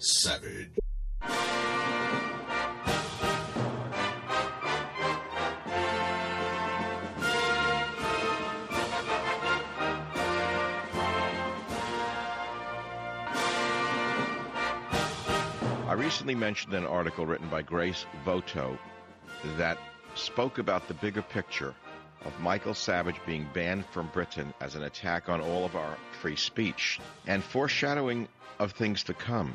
Savage. I recently mentioned an article written by Grace Voto that spoke about the bigger picture of Michael Savage being banned from Britain as an attack on all of our free speech and foreshadowing of things to come.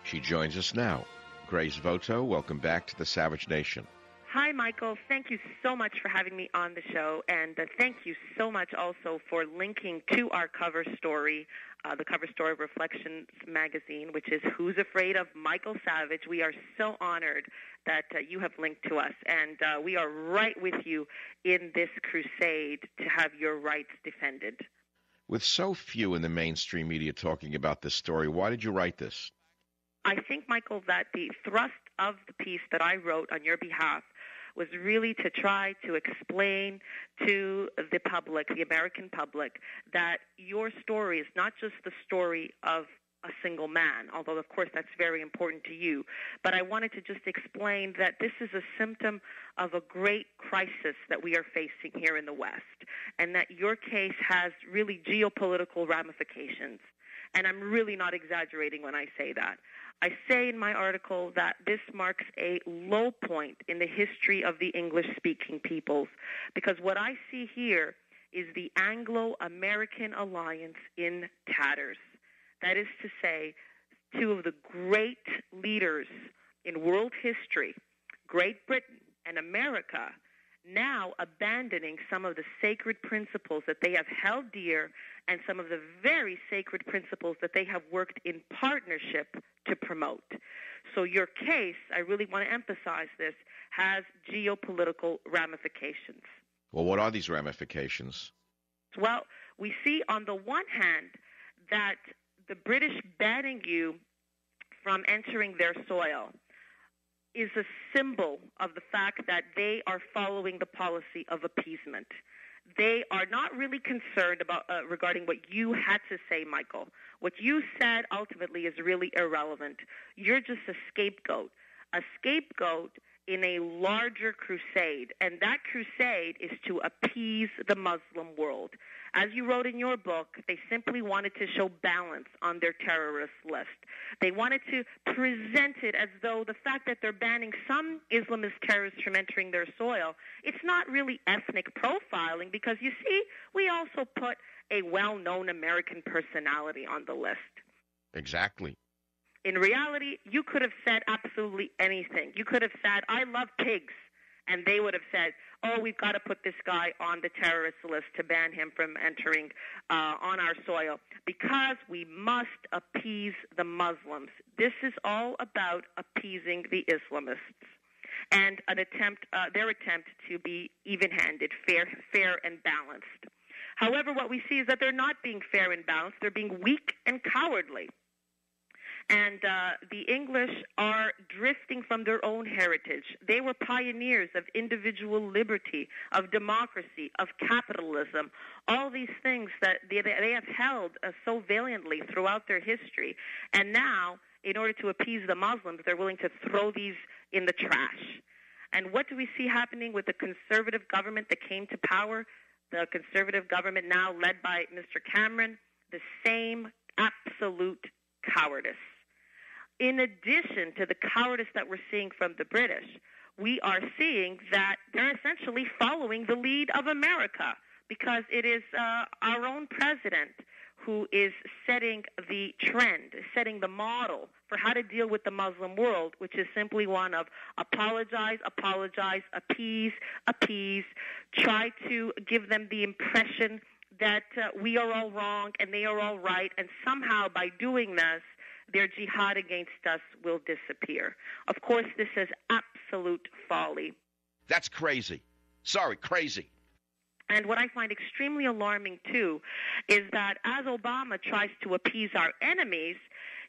She joins us now. Grace Voto, welcome back to the Savage Nation. Hi, Michael. Thank you so much for having me on the show, and thank you so much also for linking to our cover story, the cover story of Reflections magazine, which is Who's Afraid of Michael Savage. We are so honored that you have linked to us, and we are right with you in this crusade to have your rights defended. With so few in the mainstream media talking about this story, why did you write this? I think, Michael, that the thrust of the piece that I wrote on your behalf was really to try to explain to the public, the American public, that your story is not just the story of a single man, although, of course, that's very important to you. But I wanted to just explain that this is a symptom of a great crisis that we are facing here in the West, and that your case has really geopolitical ramifications. And I'm really not exaggerating when I say that. I say in my article that this marks a low point in the history of the English-speaking peoples, because what I see here is the Anglo-American alliance in tatters. That is to say, two of the great leaders in world history, Great Britain and America, now abandoning some of the sacred principles that they have held dear and some of the very sacred principles that they have worked in partnership to promote. So your case, I really want to emphasize this, has geopolitical ramifications. Well, what are these ramifications? Well, we see on the one hand that the British banning you from entering their soil is a symbol of the fact that they are following the policy of appeasement. They are not really concerned about regarding what you had to say, Michael. What you said ultimately is really irrelevant. You're just a scapegoat in a larger crusade, and that crusade is to appease the Muslim world. As you wrote in your book, they simply wanted to show balance on their terrorist list. They wanted to present it as though the fact that they're banning some Islamist terrorists from entering their soil, it's not really ethnic profiling, because, you see, we also put a well-known American personality on the list. Exactly. In reality, you could have said absolutely anything. You could have said, I love pigs. And they would have said, oh, we've got to put this guy on the terrorist list to ban him from entering on our soil because we must appease the Muslims. This is all about appeasing the Islamists and their attempt to be even-handed, fair and balanced. However, what we see is that they're not being fair and balanced. They're being weak and cowardly. And the English are drifting from their own heritage. They were pioneers of individual liberty, of democracy, of capitalism, all these things that they have held so valiantly throughout their history. And now, in order to appease the Muslims, they're willing to throw these in the trash. And what do we see happening with the conservative government that came to power? The conservative government now led by Mr. Cameron, the same absolute cowardice. In addition to the cowardice that we're seeing from the British, we are seeing that they're essentially following the lead of America, because it is our own president who is setting the trend, setting the model for how to deal with the Muslim world, which is simply one of apologize, appease, try to give them the impression that we are all wrong and they are all right, and somehow by doing this, their jihad against us will disappear. Of course, this is absolute folly. That's crazy. Sorry, crazy. And what I find extremely alarming, too, is that as Obama tries to appease our enemies,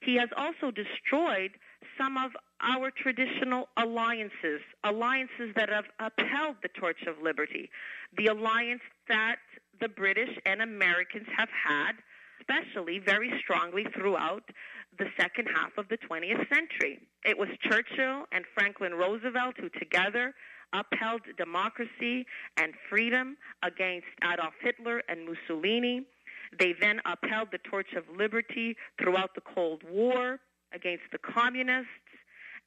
he has also destroyed some of our traditional alliances that have upheld the torch of liberty, the alliance that the British and Americans have had, especially very strongly throughout the second half of the 20th century. It was Churchill and Franklin Roosevelt who together upheld democracy and freedom against Adolf Hitler and Mussolini. They then upheld the torch of liberty throughout the Cold War against the communists.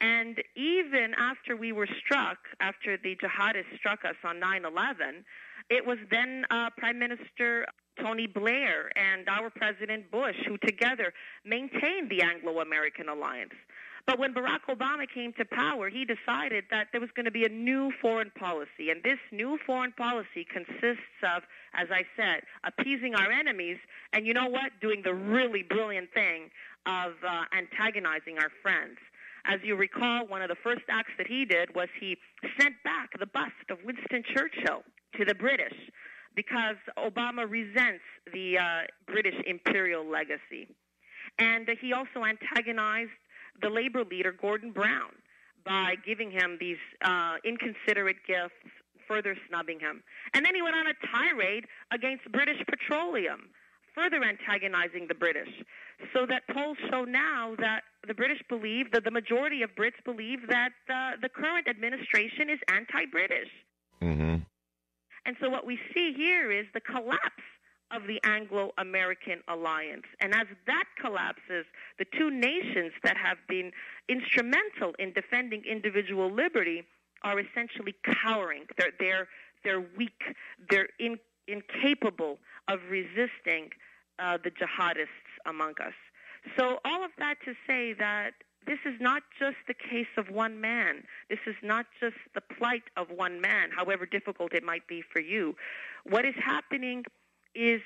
And even after we were struck, after the jihadists struck us on 9/11, it was then Prime Minister Tony Blair and our President Bush who together maintained the Anglo-American alliance. But when Barack Obama came to power, he decided that there was going to be a new foreign policy. And this new foreign policy consists of, as I said, appeasing our enemies and, you know what, doing the really brilliant thing of antagonizing our friends. As you recall, one of the first acts that he did was he sent back the bust of Winston Churchill to the British because Obama resents the British imperial legacy. And he also antagonized the labor leader, Gordon Brown, by giving him these inconsiderate gifts, further snubbing him. And then he went on a tirade against British Petroleum, further antagonizing the British, so that polls show now that the British believe, that the majority of Brits believe that the current administration is anti-British. Mm-hmm. And so what we see here is the collapse of the Anglo-American alliance. And as that collapses, the two nations that have been instrumental in defending individual liberty are essentially cowering. They're weak. They're incapable of resisting the jihadists among us. So all of that to say that this is not just the case of one man. This is not just the plight of one man, however difficult it might be for you. What is happening is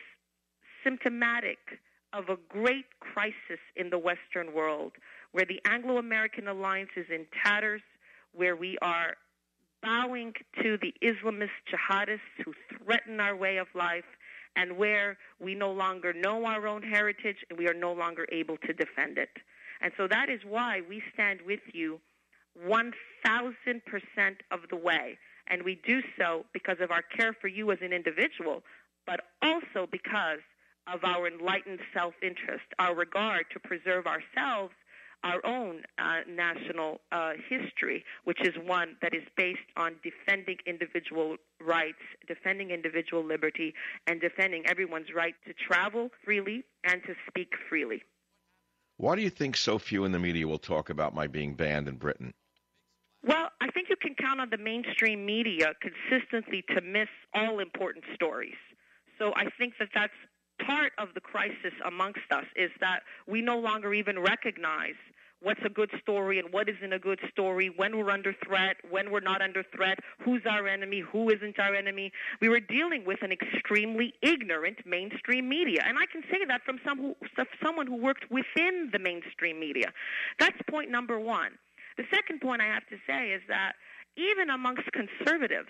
symptomatic of a great crisis in the Western world, where the Anglo-American alliance is in tatters, where we are bowing to the Islamist jihadists who threaten our way of life, and where we no longer know our own heritage and we are no longer able to defend it. And so that is why we stand with you 1,000% of the way. And we do so because of our care for you as an individual, but also because of our enlightened self-interest, our regard to preserve ourselves, our own national history, which is one that is based on defending individual rights, defending individual liberty, and defending everyone's right to travel freely and to speak freely. Why do you think so few in the media will talk about my being banned in Britain? Well, I think you can count on the mainstream media consistently to miss all important stories. So I think that that's part of the crisis amongst us, is that we no longer even recognize what's a good story and what isn't a good story, when we're under threat, when we're not under threat, who's our enemy, who isn't our enemy. We were dealing with an extremely ignorant mainstream media. And I can say that from someone who worked within the mainstream media. That's point number one. The second point I have to say is that even amongst conservatives,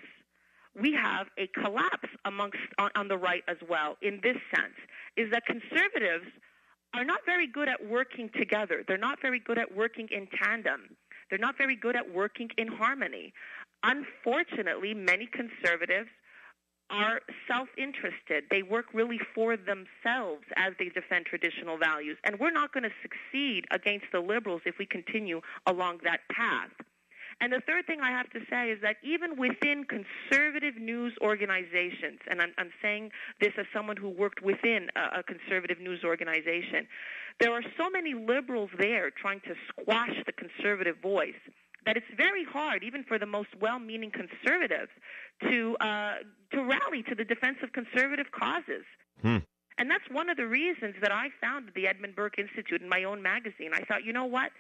we have a collapse on the right as well, in this sense, is that conservatives are not very good at working together. They're not very good at working in tandem. They're not very good at working in harmony. Unfortunately, many conservatives are self-interested. They work really for themselves as they defend traditional values. And we're not going to succeed against the liberals if we continue along that path. And the third thing I have to say is that even within conservative news organizations, and I'm saying this as someone who worked within a conservative news organization, there are so many liberals there trying to squash the conservative voice that it's very hard, even for the most well-meaning conservatives, to rally to the defense of conservative causes. And that's one of the reasons that I founded the Edmund Burke Institute in my own magazine. I thought, you know what?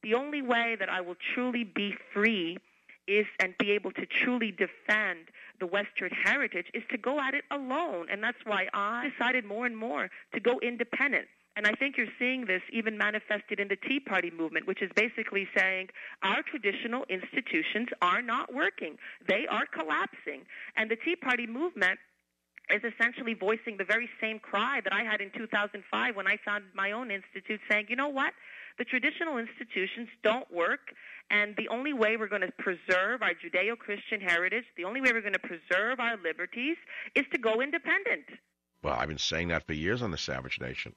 The only way that I will truly be free is and be able to truly defend the Western heritage is to go at it alone. And that's why I decided more and more to go independent. And I think you're seeing this even manifested in the Tea Party movement, which is basically saying our traditional institutions are not working. They are collapsing. And the Tea Party movement is essentially voicing the very same cry that I had in 2005 when I founded my own institute, saying, you know what? The traditional institutions don't work, and the only way we're going to preserve our Judeo-Christian heritage, the only way we're going to preserve our liberties is to go independent. Well, I've been saying that for years on the Savage Nation.